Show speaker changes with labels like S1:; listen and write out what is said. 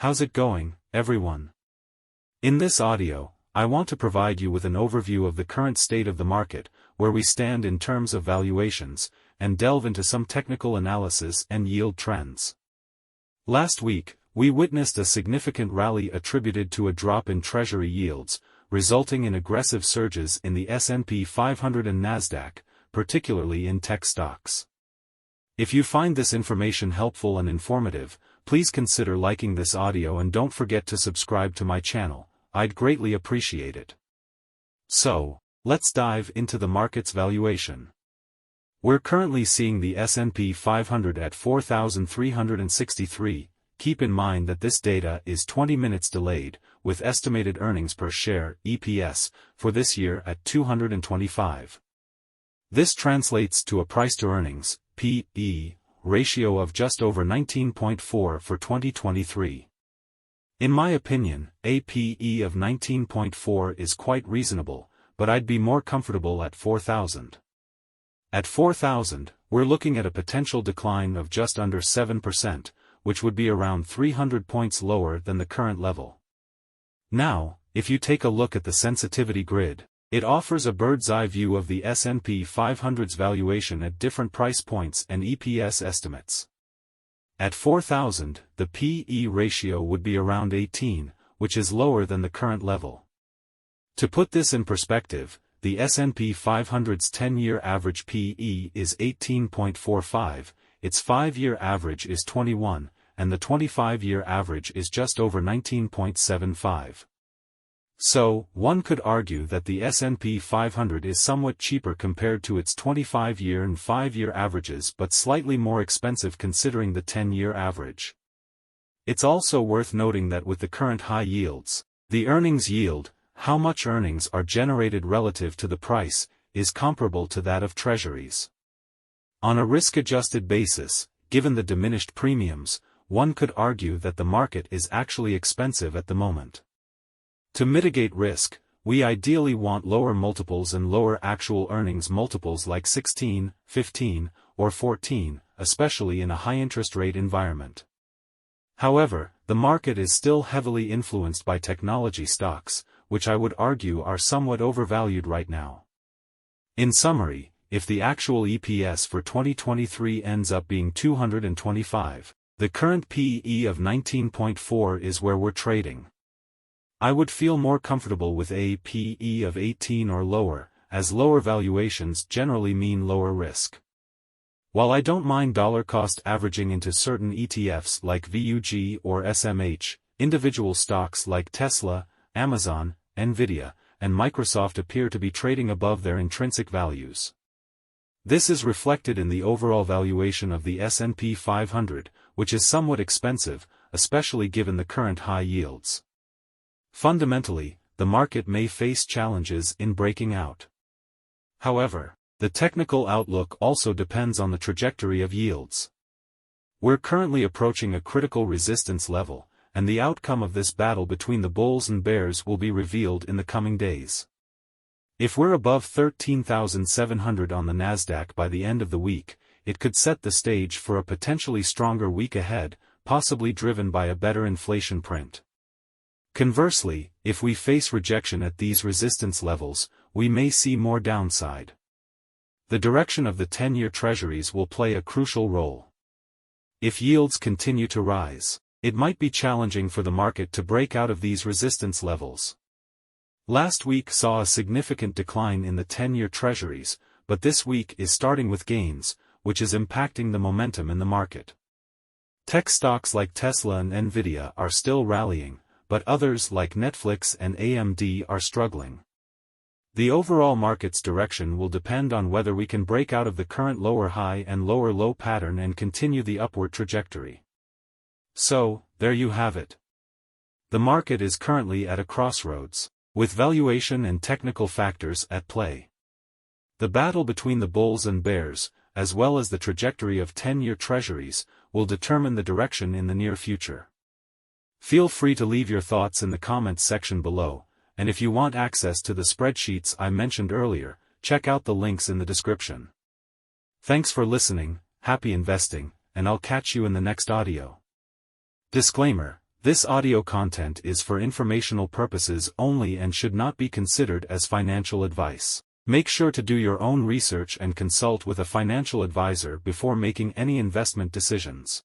S1: How's it going, everyone? In this audio, I want to provide you with an overview of the current state of the market, where we stand in terms of valuations, and delve into some technical analysis and yield trends. Last week, we witnessed a significant rally attributed to a drop in Treasury yields, resulting in aggressive surges in the S&P 500 and Nasdaq, particularly in tech stocks. If you find this information helpful and informative, please consider liking this audio and don't forget to subscribe to my channel. I'd greatly appreciate it. So, let's dive into the market's valuation. We're currently seeing the S&P 500 at 4,363. Keep in mind that this data is 20 minutes delayed, with estimated earnings per share (EPS) for this year at 225. This translates to a price-to-earnings (P/E) ratio of just over 19.4 for 2023. In my opinion, a P/E of 19.4 is quite reasonable, but I'd be more comfortable at 4,000. At 4,000, we're looking at a potential decline of just under 7%, which would be around 300 points lower than the current level. Now, if you take a look at the sensitivity grid, it offers a bird's-eye view of the S&P 500's valuation at different price points and EPS estimates. At 4,000, the P/E ratio would be around 18, which is lower than the current level. To put this in perspective, the S&P 500's 10-year average P/E is 18.45, its 5-year average is 21, and the 25-year average is just over 19.75. So, one could argue that the S&P 500 is somewhat cheaper compared to its 25-year and 5-year averages but slightly more expensive considering the 10-year average. It's also worth noting that with the current high yields, the earnings yield, how much earnings are generated relative to the price, is comparable to that of treasuries. On a risk-adjusted basis, given the diminished premiums, one could argue that the market is actually expensive at the moment. To mitigate risk, we ideally want lower multiples and lower actual earnings multiples like 16, 15, or 14, especially in a high-interest rate environment. However, the market is still heavily influenced by technology stocks, which I would argue are somewhat overvalued right now. In summary, if the actual EPS for 2023 ends up being 225, the current P/E of 19.4 is where we're trading. I would feel more comfortable with a P/E of 18 or lower, as lower valuations generally mean lower risk. While I don't mind dollar cost averaging into certain ETFs like VUG or SMH, individual stocks like Tesla, Amazon, Nvidia, and Microsoft appear to be trading above their intrinsic values. This is reflected in the overall valuation of the S&P 500, which is somewhat expensive, especially given the current high yields. Fundamentally, the market may face challenges in breaking out. However, the technical outlook also depends on the trajectory of yields. We're currently approaching a critical resistance level, and the outcome of this battle between the bulls and bears will be revealed in the coming days. If we're above 13,700 on the Nasdaq by the end of the week, it could set the stage for a potentially stronger week ahead, possibly driven by a better inflation print. Conversely, if we face rejection at these resistance levels, we may see more downside. The direction of the 10-year treasuries will play a crucial role. If yields continue to rise, it might be challenging for the market to break out of these resistance levels. Last week saw a significant decline in the 10-year treasuries, but this week is starting with gains, which is impacting the momentum in the market. Tech stocks like Tesla and Nvidia are still rallying, but others like Netflix and AMD are struggling. The overall market's direction will depend on whether we can break out of the current lower high and lower low pattern and continue the upward trajectory. So, there you have it. The market is currently at a crossroads, with valuation and technical factors at play. The battle between the bulls and bears, as well as the trajectory of 10-year treasuries, will determine the direction in the near future. Feel free to leave your thoughts in the comments section below, and if you want access to the spreadsheets I mentioned earlier, check out the links in the description. Thanks for listening, happy investing, and I'll catch you in the next audio. Disclaimer: This audio content is for informational purposes only and should not be considered as financial advice. Make sure to do your own research and consult with a financial advisor before making any investment decisions.